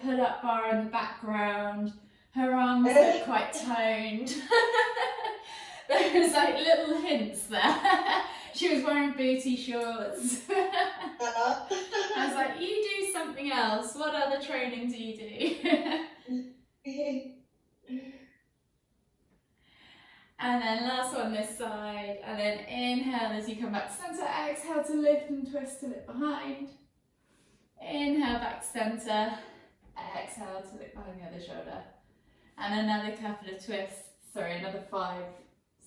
pull-up bar in the background. Her arms look quite toned. There's like little hints there. She was wearing booty shorts. I was like, you do something else. What other training do you do? And then last one this side, and then inhale as you come back to center, exhale to lift and twist to look behind. Inhale back to center, exhale to look behind the other shoulder. And another couple of twists, sorry, another 5.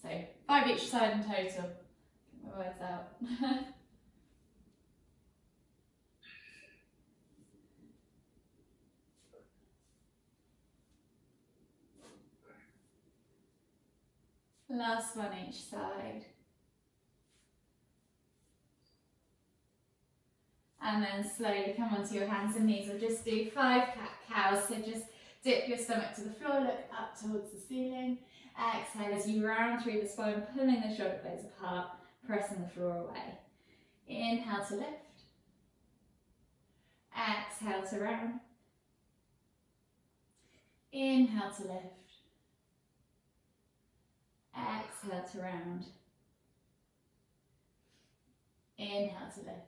So 5 each side in total. Get my words out. Last one each side. And then slowly come onto your hands and knees. We'll just do 5 cat-cows. So just dip your stomach to the floor, look up towards the ceiling. Exhale as you round through the spine, pulling the shoulder blades apart, pressing the floor away. Inhale to lift. Exhale to round. Inhale to lift. Exhale to round. Inhale to lift.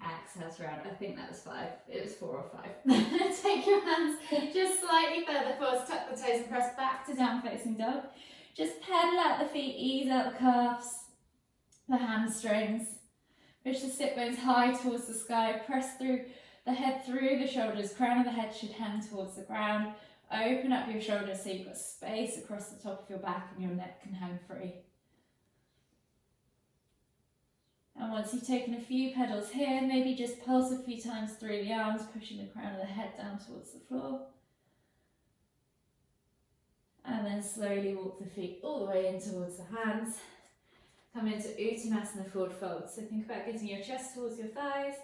Exhale to round. I think that was 5. It was 4 or 5. Take your hands just slightly further forward, tuck the toes and press back to down facing dog. Just pedal out the feet, ease out the calves, the hamstrings. Push the sit bones high towards the sky. Press through the head through the shoulders. Crown of the head should hang towards the ground. Open up your shoulders so you've got space across the top of your back and your neck can hang free. And once you've taken a few pedals here, maybe just pulse a few times through the arms, pushing the crown of the head down towards the floor. And then slowly walk the feet all the way in towards the hands. Come into Uttanasana forward fold. So think about getting your chest towards your thighs.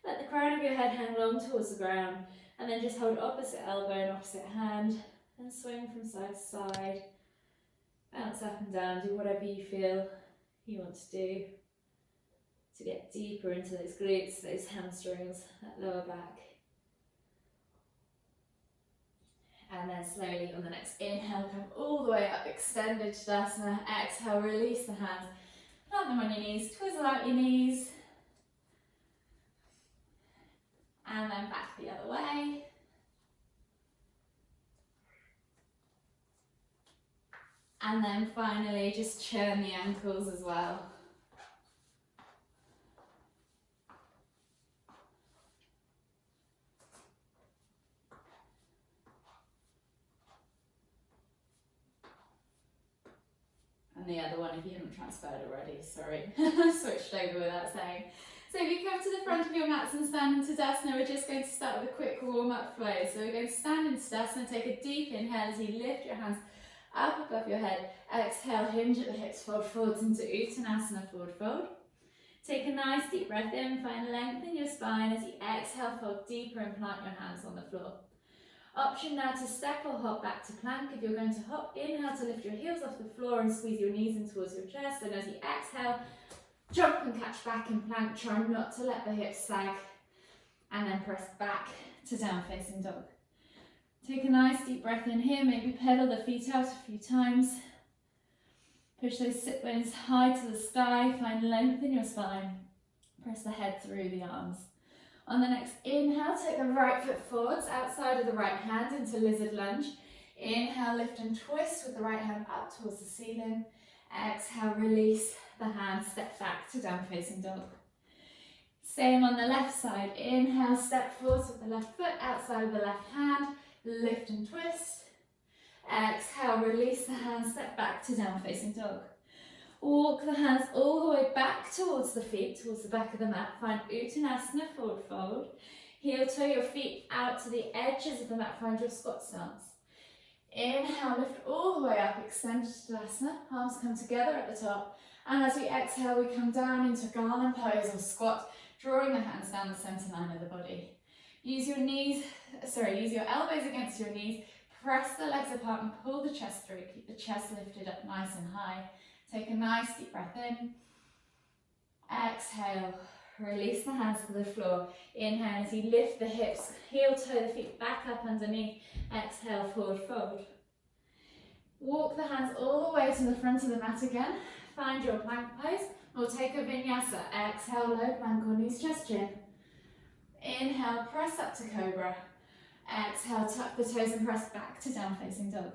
Let the crown of your head hang long towards the ground. And then just hold opposite elbow and opposite hand. And swing from side to side. Bounce up and down. Do whatever you feel you want to do to get deeper into those glutes, those hamstrings, that lower back. And then slowly on the next inhale, come all the way up, extended Tadasana. Exhale, release the hands. Plant them on your knees, twizzle out your knees. And then back the other way. And then finally, just churn the ankles as well. And the other one if you haven't transferred already, sorry, switched over without saying. So if you come to the front of your mats and stand in Tadasana, we're just going to start with a quick warm-up flow. So we're going to stand in Tadasana, take a deep inhale as you lift your hands up above your head. Exhale, hinge at the hips, fold forwards into Uttanasana, forward fold. Take a nice deep breath in, find length in your spine as you exhale, fold deeper and plant your hands on the floor. Option now to step or hop back to plank. If you're going to hop, inhale to lift your heels off the floor and squeeze your knees in towards your chest. And as you exhale, jump and catch back in plank. Try not to let the hips sag. And then press back to down facing dog. Take a nice deep breath in here. Maybe pedal the feet out a few times. Push those sit bones high to the sky. Find length in your spine. Press the head through the arms. On the next inhale, take the right foot forwards, outside of the right hand into lizard lunge. Inhale, lift and twist with the right hand up towards the ceiling. Exhale, release the hand, step back to down facing dog. Same on the left side. Inhale, step forwards with the left foot, outside of the left hand. Lift and twist. Exhale, release the hand, step back to down facing dog. Walk the hands all the way back towards the feet, towards the back of the mat. Find Uttanasana, forward fold. Heel toe your feet out to the edges of the mat. Find your squat stance. Inhale, lift all the way up, extend to Tadasana. Arms come together at the top. And as we exhale, we come down into garland pose or squat, drawing the hands down the center line of the body. Use your elbows against your knees. Press the legs apart and pull the chest through. Keep the chest lifted up nice and high. Take a nice deep breath in. Exhale, Release the hands to the floor. Inhale as you lift the hips, heel toe the feet back up underneath. Exhale, forward fold. Walk the hands all the way to the front of the mat again. Find your plank pose. We'll take a vinyasa. Exhale, low plank or knees, chest, chin. Inhale, press up to cobra. Exhale, tuck the toes and press back to down facing dog.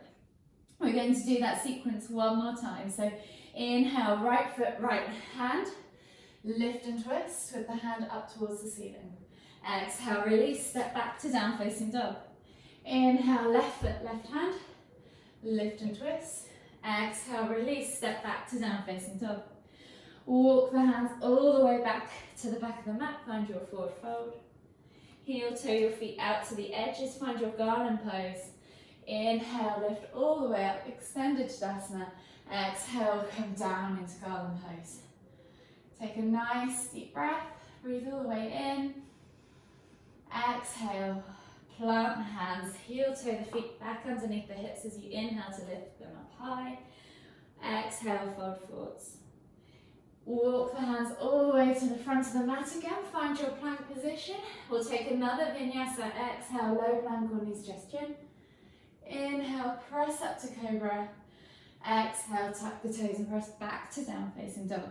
We're going to do that sequence one more time. So inhale, right foot, right hand. Lift and twist with the hand up towards the ceiling. Exhale, release, step back to down facing dog. Inhale, left foot, left hand. Lift and twist. Exhale, release, step back to down facing dog. Walk the hands all the way back to the back of the mat. Find your forward fold. Heel toe your feet out to the edges. Find your garland pose. Inhale, lift all the way up, extended Tadasana. Exhale, come down into garland pose. Take a nice deep breath, breathe all the way in. Exhale, plant the hands, heel toe the feet back underneath the hips as you inhale to lift them up high. Exhale, fold forwards. Walk the hands all the way to the front of the mat again, find your plank position. We'll take another vinyasa. Exhale, low plank or knees, chest, chin. Inhale, press up to cobra. Exhale, tuck the toes and press back to down facing dog.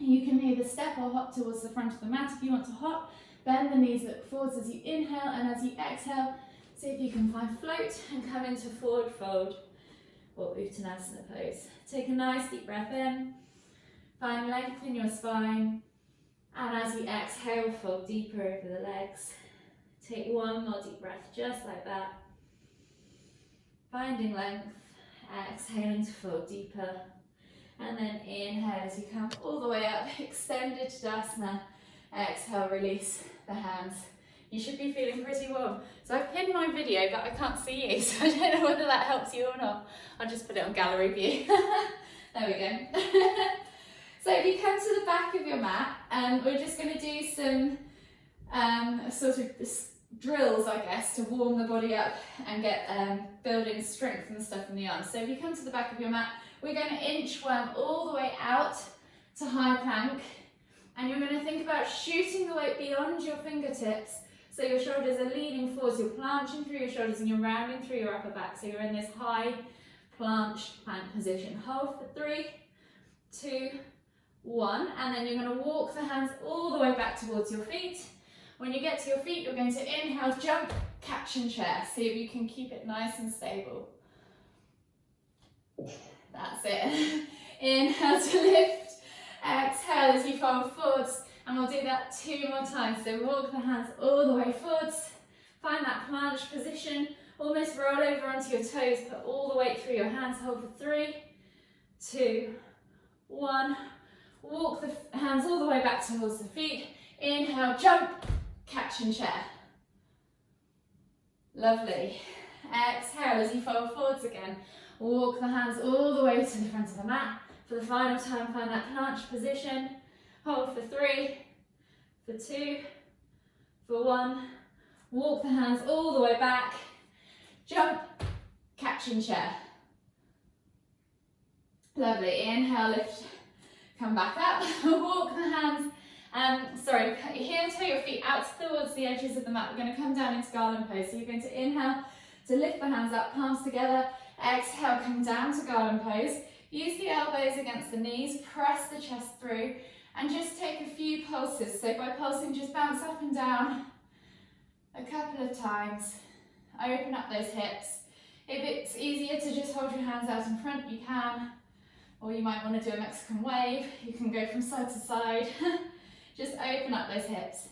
You can either step or hop towards the front of the mat. If you want to hop, bend the knees, look forwards as you inhale, and as you exhale, see if you can find float and come into forward fold or Uttanasana pose. Take a nice deep breath in, find length in your spine, and as you exhale, fold deeper over the legs. Take one more deep breath, just like that. Finding length, exhaling to fold deeper. And then inhale as you come all the way up, extended Tadasana. Exhale, release the hands. You should be feeling pretty warm. So I've pinned my video, but I can't see you, so I don't know whether that helps you or not. I'll just put it on gallery view. There we go. So if you come to the back of your mat, we're just going to do some sort of drills, I guess, to warm the body up and get building strength and stuff in the arms. So if you come to the back of your mat, we're going to inchworm all the way out to high plank, and you're going to think about shooting the weight beyond your fingertips, so your shoulders are leaning forwards, you're planching through your shoulders and you're rounding through your upper back, so you're in this high planched plank position. Hold for 3, 2, 1, and then you're going to walk the hands all the way back towards your feet. When you get to your feet, you're going to inhale, jump, catch and chair. See if you can keep it nice and stable. That's it. Inhale to lift. Exhale as you fold forwards. And we'll do that 2 more times. So walk the hands all the way forwards. Find that planche position. Almost roll over onto your toes. Put all the weight through your hands. Hold for 3, 2, 1. Walk the hands all the way back towards the feet. Inhale, jump, catch and chair. Lovely. Exhale as you fold forwards again. Walk the hands all the way to the front of the mat. For the final time, find that planche position. Hold for 3, for 2, for 1. Walk the hands all the way back. Jump, catch and chair. Lovely. Inhale, lift, come back up. Walk the hands, heel toe your feet out towards the edges of the mat. We're going to come down into garland pose. So you're going to inhale to lift the hands up, palms together. Exhale, come down to garland pose. Use the elbows against the knees, press the chest through, and just take a few pulses. So by pulsing, just bounce up and down a couple of times. Open up those hips. If it's easier to just hold your hands out in front, you can. Or you might want to do a Mexican wave. You can go from side to side. Just open up those hips.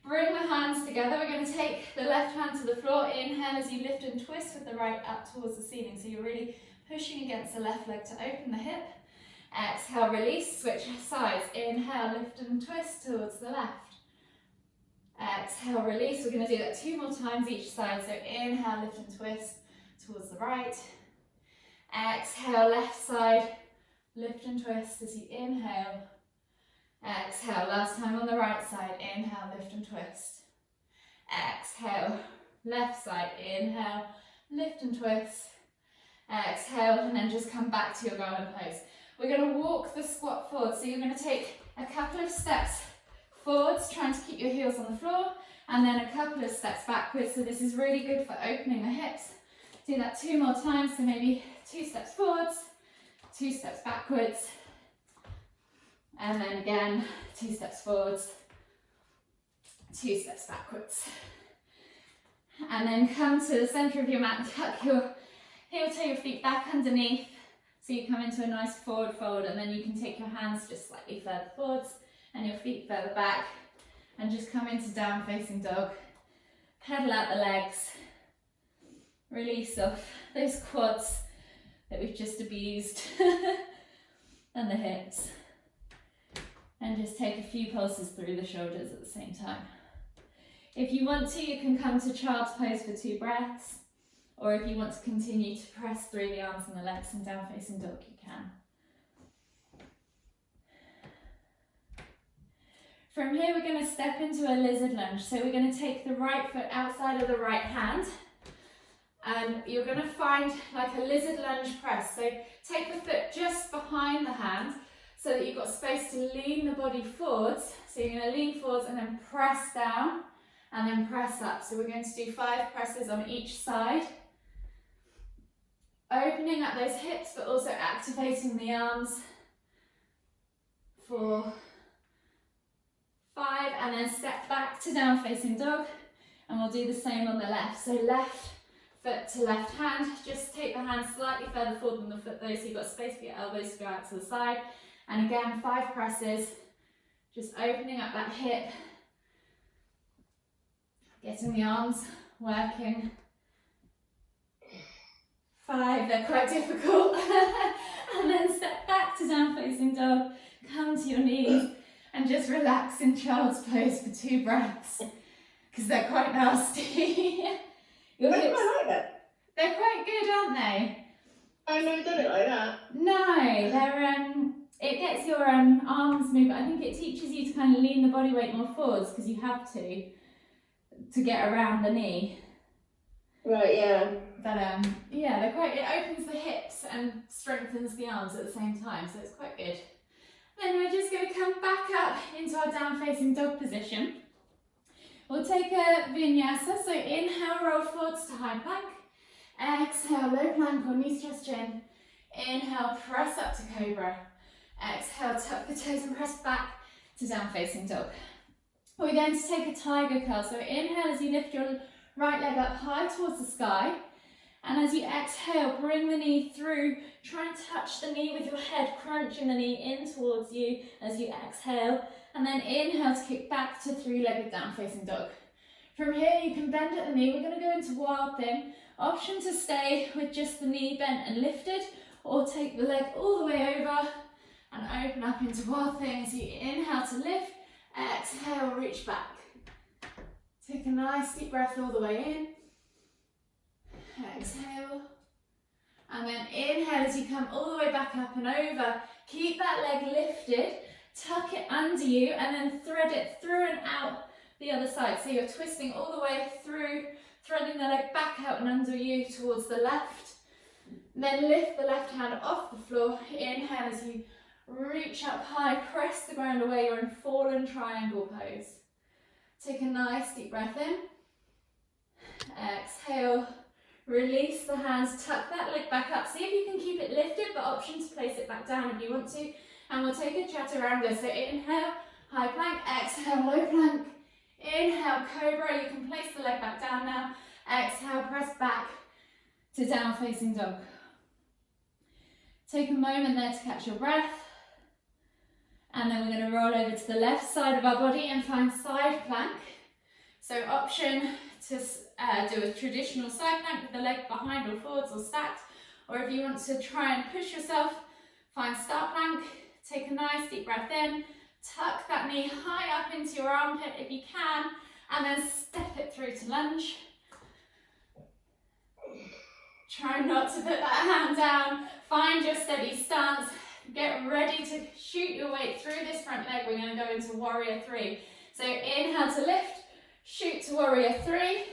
Bring the hands together. We're going to take the left hand to the floor. Inhale as you lift and twist with the right up towards the ceiling. So you're really pushing against the left leg to open the hip. Exhale, release, switch sides. Inhale, lift and twist towards the left. Exhale, release. We're going to do that 2 more times each side. So inhale, lift and twist towards the right. Exhale, left side, lift and twist as you inhale. Exhale, last time on the right side. Inhale, lift and twist. Exhale, left side. Inhale, lift and twist. Exhale, and then just come back to your garland pose. We're going to walk the squat forward. So you're going to take a couple of steps forwards, trying to keep your heels on the floor, and then a couple of steps backwards. So this is really good for opening the hips. Do that 2 more times, so maybe 2 steps forwards, 2 steps backwards, and then again 2 steps forwards, 2 steps backwards. And then come to the centre of your mat, tuck your heel toe, your feet back underneath, so you come into a nice forward fold, and then you can take your hands just slightly further forwards and your feet further back, and just come into down facing dog. Pedal out the legs, release off those quads that we've just abused and the hips, and just take a few pulses through the shoulders at the same time. If you want to, you can come to child's pose for 2 breaths, or if you want to continue to press through the arms and the legs and down facing dog, you can. From here, we're going to step into a lizard lunge. So we're going to take the right foot outside of the right hand, and you're going to find like a lizard lunge press. So take the foot just behind the hand so that you've got space to lean the body forwards. So you're going to lean forwards and then press down and then press up. So we're going to do 5 presses on each side, opening up those hips but also activating the arms. 4, 5, and then step back to down facing dog, and we'll do the same on the left. So left foot to left hand, just take the hand slightly further forward than the foot though, so you've got space for your elbows to go out to the side. And again, 5 presses, just opening up that hip, getting the arms working. 5, they're quite difficult. And then step back to down facing dog, come to your knees, and just relax in child's pose for 2 breaths, because they're quite nasty. Your hips, I like that. they're quite good, aren't they? I've never done it like that. No, they're it gets your arms moving. I think it teaches you to kind of lean the body weight more forwards, because you have to get around the knee. Right, yeah. But yeah, they're quite. It opens the hips and strengthens the arms at the same time, so it's quite good. Then we're just going to come back up into our down facing dog position. We'll take a vinyasa, so inhale, roll forwards to high plank. Exhale, low plank or knees, chest, chin. Inhale, press up to cobra. Exhale, tuck the toes and press back to down facing dog. We're going to take a tiger curl, so inhale as you lift your right leg up high towards the sky. And as you exhale, bring the knee through, try and touch the knee with your head, crunching the knee in towards you as you exhale, and then inhale to kick back to 3-legged down facing dog. From here, you can bend at the knee. We're going to go into wild thing. Option to stay with just the knee bent and lifted, or take the leg all the way over and open up into wild thing. So you inhale to lift, exhale, reach back. Take a nice deep breath all the way in. Exhale, and then inhale as you come all the way back up and over. Keep that leg lifted, tuck it under you, and then thread it through and out the other side. So you're twisting all the way through, threading the leg back out and under you towards the left. Then lift the left hand off the floor. Inhale as you reach up high, press the ground away. You're in fallen triangle pose. Take a nice deep breath in. Exhale. Release the hands, tuck that leg back up. See if you can keep it lifted, but option to place it back down if you want to. And we'll take a chaturanga. So inhale, high plank, exhale, low plank. Inhale, cobra. You can place the leg back down now. Exhale, press back to down facing dog. Take a moment there to catch your breath. And then we're going to roll over to the left side of our body and find side plank. So option to do a traditional side plank with the leg behind or forwards or stacked. Or if you want to try and push yourself, find start plank. Take a nice deep breath in. Tuck that knee high up into your armpit if you can. And then step it through to lunge. Try not to put that hand down. Find your steady stance. Get ready to shoot your weight through this front leg. We're going to go into warrior 3. So inhale to lift. Shoot to warrior 3,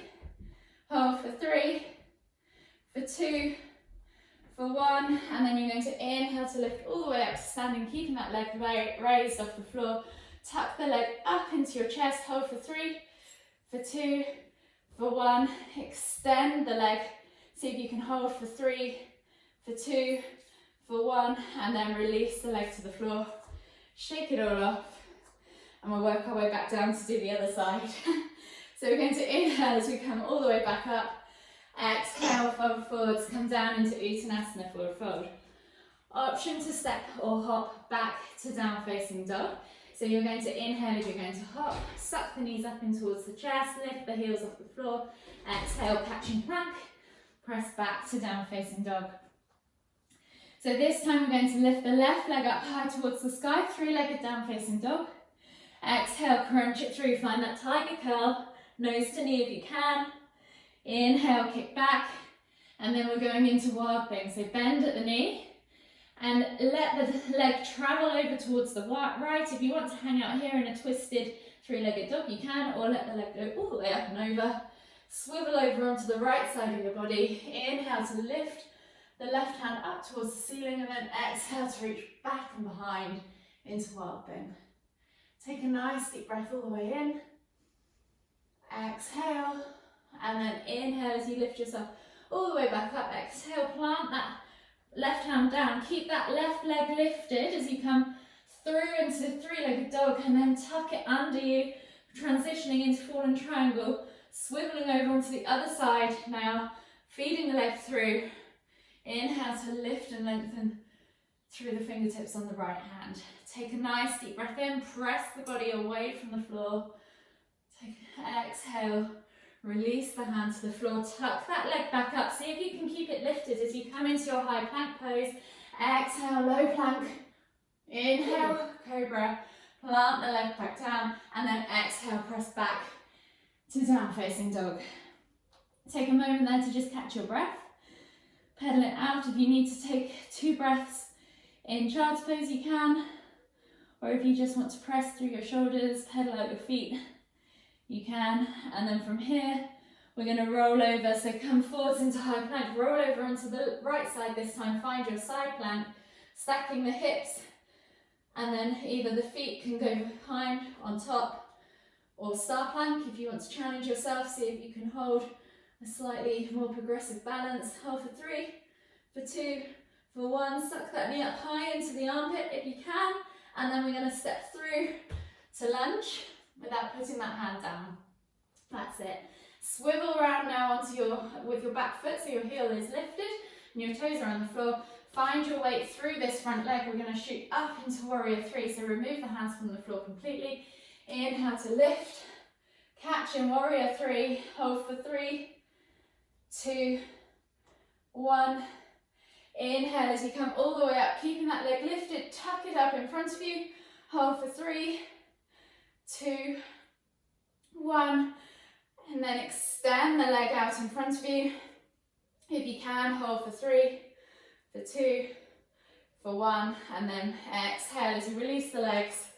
hold for 3, for 2, for 1, and then you're going to inhale to lift all the way up to standing, keeping that leg raised off the floor. Tuck the leg up into your chest, hold for 3, for 2, for 1. Extend the leg, see if you can hold for 3, for 2, for 1, and then release the leg to the floor. Shake it all off, and we'll work our way back down to do the other side. So we're going to inhale as we come all the way back up. Exhale, fold forwards, come down into Uttanasana, forward fold. Option to step or hop back to down facing dog. So you're going to inhale as you're going to hop, suck the knees up in towards the chest, lift the heels off the floor. Exhale, catching plank, press back to down facing dog. So this time we're going to lift the left leg up high towards the sky, 3-legged down facing dog. Exhale, crunch it through, find that tiger curl, nose to knee if you can. Inhale, kick back, and then we're going into wild thing. So bend at the knee and let the leg travel over towards the right. If you want to hang out here in a twisted 3-legged dog, you can, or let the leg go all the way up and over. Swivel over onto the right side of your body. Inhale to lift the left hand up towards the ceiling, and then exhale to reach back and behind into wild thing. Take a nice deep breath all the way in. Exhale, and then inhale as you lift yourself all the way back up. Exhale, plant that left hand down. Keep that left leg lifted as you come through into the 3-legged dog, and then tuck it under you, transitioning into fallen triangle, swiveling over onto the other side now, feeding the leg through. Inhale to lift and lengthen through the fingertips on the right hand. Take a nice deep breath in, press the body away from the floor. Exhale, release the hand to the floor, tuck that leg back up. See if you can keep it lifted as you come into your high plank pose. Exhale, low plank. Inhale, cobra. Plant the leg back down, and then exhale, press back to down facing dog. Take a moment there to just catch your breath. Pedal it out. If you need to take 2 breaths in child's pose, you can. Or if you just want to press through your shoulders, pedal out your feet, you can. And then from here, we're going to roll over. So come forwards into high plank, roll over onto the right side this time. Find your side plank, stacking the hips. And then either the feet can go behind, on top, or star plank. If you want to challenge yourself, see if you can hold a slightly more progressive balance. Hold for 3, for 2, for 1. Suck that knee up high into the armpit if you can. And then we're going to step through to lunge without putting that hand down. That's it. Swivel around now with your back foot so your heel is lifted and your toes are on the floor. Find your weight through this front leg. We're going to shoot up into warrior 3. So remove the hands from the floor completely. Inhale to lift. Catch in warrior 3. Hold for 3, 2, 1. Inhale as you come all the way up, keeping that leg lifted. Tuck it up in front of you. Hold for 3, 2, 1. And then extend the leg out in front of you. If you can, hold for 3, for 2, for 1. And then exhale as you release the legs,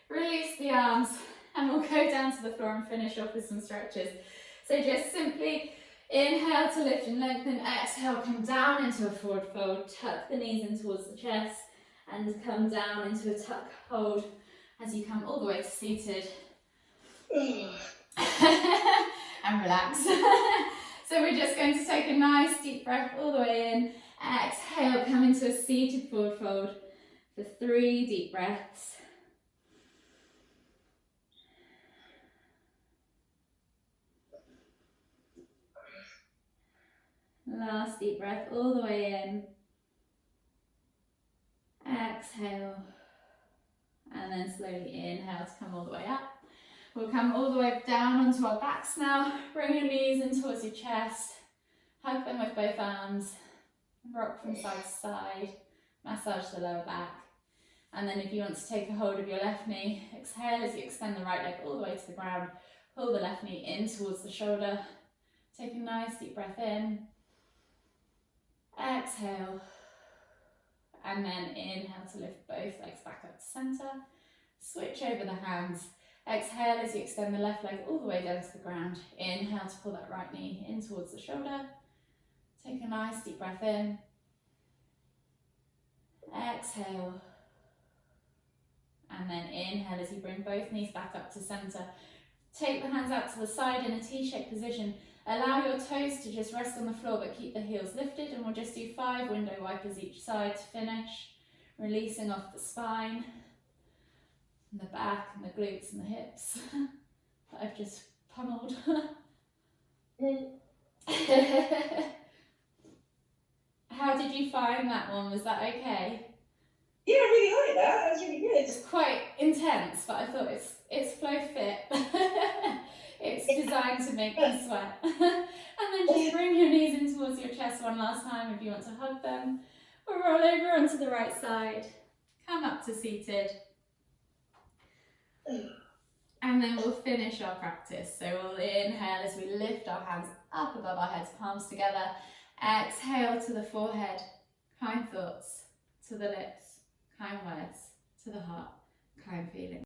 release the arms, and we'll go down to the floor and finish off with some stretches. So just simply inhale to lift and lengthen, exhale, come down into a forward fold, tuck the knees in towards the chest, and come down into a tuck hold as you come all the way to seated. And relax. So we're just going to take a nice deep breath all the way in. Exhale, come into a seated forward fold for 3 deep breaths. Last deep breath all the way in. Exhale. And then slowly inhale to come all the way up. We'll come all the way down onto our backs now. Bring your knees in towards your chest. Hug them with both arms. Rock from side to side. Massage the lower back. And then if you want to take a hold of your left knee, exhale as you extend the right leg all the way to the ground. Pull the left knee in towards the shoulder. Take a nice deep breath in. Exhale. And then inhale to lift both legs back up to centre. Switch over the hands. Exhale as you extend the left leg all the way down to the ground. Inhale to pull that right knee in towards the shoulder. Take a nice deep breath in. Exhale. And then inhale as you bring both knees back up to center. Take the hands out to the side in a T-shaped position. Allow your toes to just rest on the floor, but keep the heels lifted, and we'll just do 5 window wipers each side to finish. Releasing off the spine, and the back, and the glutes, and the hips that I've just pummeled. How did you find that one? Was that okay? Yeah, I really like that. That was really good. It's quite intense, but I thought it's Flo Fit. It's designed to make you sweat. And then just bring your knees in towards your chest one last time if you want to hug them. Or roll over onto the right side. Come up to seated. And then we'll finish our practice. So we'll inhale as we lift our hands up above our heads, palms together. Exhale to the forehead. Kind thoughts to the lips. Kind words to the heart. Kind feelings.